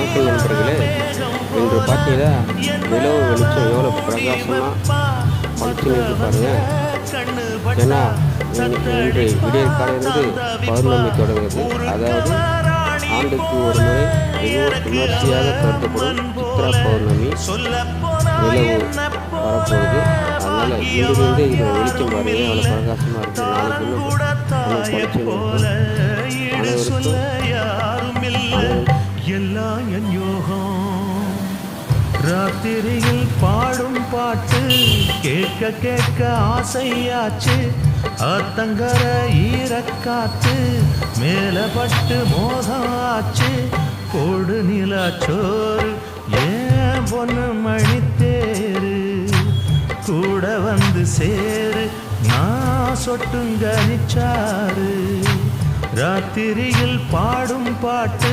வணக்கம் நண்பர்களே. இன்று பார்த்தீங்கன்னா நிலவு வெளிச்சம் எவ்வளோ பிரகாசமாக பளிச்சுன்னு இருக்கு பாருங்க. ஏன்னா இன்று விடியற் காலையிலிருந்து பௌர்ணமி தொடங்குது. அதாவது ஆண்டுக்கு ஒரு முறை மிகவும் விமர்சையாக கருதப்படும் சித்ரா பௌர்ணமி நிலவு வரப்போகுது. அதனால் இன்றிலிருந்து இது வெளிச்சம் பாருங்க எவ்வளோ பிரகாசமாக இருக்குது. நாளைக்கு பளிச்சுன்னு அனைவருக்கும் எல்லாம் என் யோகம். ராத்திரியில் பாடும் பாட்டு கேட்க கேட்க ஆசையாச்சு. ஆத்தங்கர ஈரக்காத்து மேலப்பட்டு மோகம் ஆச்சு. கோடு நிலாச்சோறு ஏன் பொண்ணு மணித்தேரு கூட வந்து சேரு நான் சொட்டுங்க நிச்சாரு. ராத்திரியில் பாடும் பாட்டு